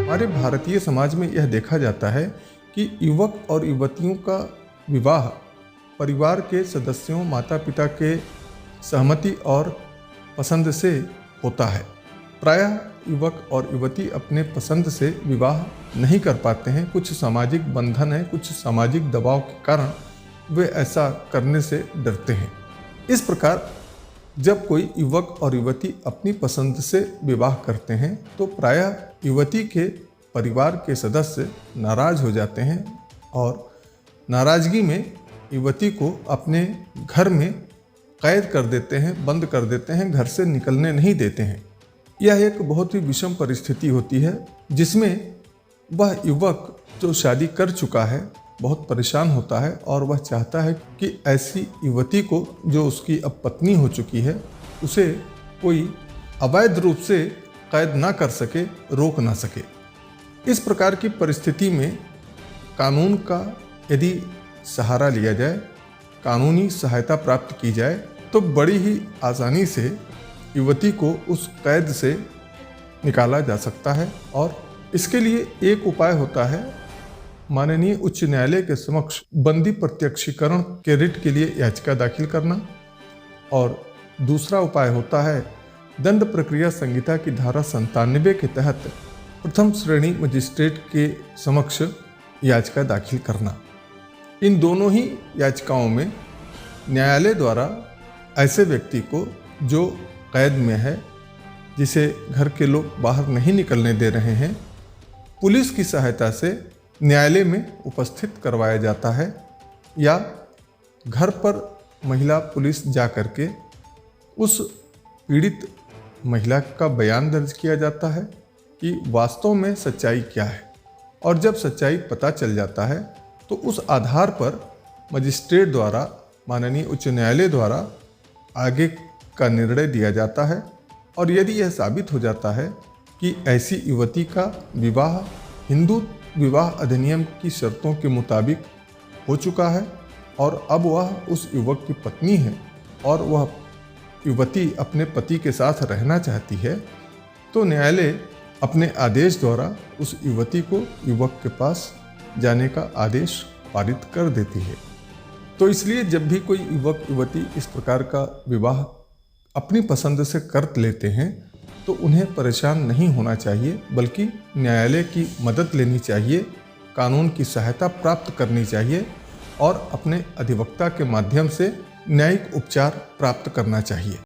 हमारे भारतीय समाज में यह देखा जाता है कि युवक और युवतियों का विवाह परिवार के सदस्यों माता पिता के सहमति और पसंद से होता है। प्रायः युवक और युवती अपने पसंद से विवाह नहीं कर पाते हैं। कुछ सामाजिक बंधन है, कुछ सामाजिक दबाव के कारण वे ऐसा करने से डरते हैं। इस प्रकार जब कोई युवक और युवती अपनी पसंद से विवाह करते हैं तो प्रायः युवती के परिवार के सदस्य नाराज हो जाते हैं और नाराज़गी में युवती को अपने घर में कैद कर देते हैं, बंद कर देते हैं, घर से निकलने नहीं देते हैं। यह एक बहुत ही विषम परिस्थिति होती है जिसमें वह युवक जो शादी कर चुका है बहुत परेशान होता है और वह चाहता है कि ऐसी युवती को जो उसकी अब पत्नी हो चुकी है उसे कोई अवैध रूप से कैद ना कर सके, रोक ना सके। इस प्रकार की परिस्थिति में कानून का यदि सहारा लिया जाए, कानूनी सहायता प्राप्त की जाए तो बड़ी ही आसानी से युवती को उस कैद से निकाला जा सकता है। और इसके लिए एक उपाय होता है, माननीय उच्च न्यायालय के समक्ष बंदी प्रत्यक्षीकरण के रिट के लिए याचिका दाखिल करना, और दूसरा उपाय होता है दंड प्रक्रिया संहिता की धारा 97 के तहत प्रथम श्रेणी मजिस्ट्रेट के समक्ष याचिका दाखिल करना। इन दोनों ही याचिकाओं में न्यायालय द्वारा ऐसे व्यक्ति को जो कैद में है, जिसे घर के लोग बाहर नहीं निकलने दे रहे हैं, पुलिस की सहायता से न्यायालय में उपस्थित करवाया जाता है या घर पर महिला पुलिस जा कर के उस पीड़ित महिला का बयान दर्ज किया जाता है कि वास्तव में सच्चाई क्या है। और जब सच्चाई पता चल जाता है तो उस आधार पर मजिस्ट्रेट द्वारा, माननीय उच्च न्यायालय द्वारा आगे का निर्णय दिया जाता है। और यदि यह साबित हो जाता है कि ऐसी युवती का विवाह हिंदू विवाह अधिनियम की शर्तों के मुताबिक हो चुका है और अब वह उस युवक की पत्नी है और वह युवती अपने पति के साथ रहना चाहती है, तो न्यायालय अपने आदेश द्वारा उस युवती को युवक के पास जाने का आदेश पारित कर देती है। तो इसलिए जब भी कोई युवक युवती इस प्रकार का विवाह अपनी पसंद से कर लेते हैं तो उन्हें परेशान नहीं होना चाहिए, बल्कि न्यायालय की मदद लेनी चाहिए, कानून की सहायता प्राप्त करनी चाहिए और अपने अधिवक्ता के माध्यम से न्यायिक उपचार प्राप्त करना चाहिए।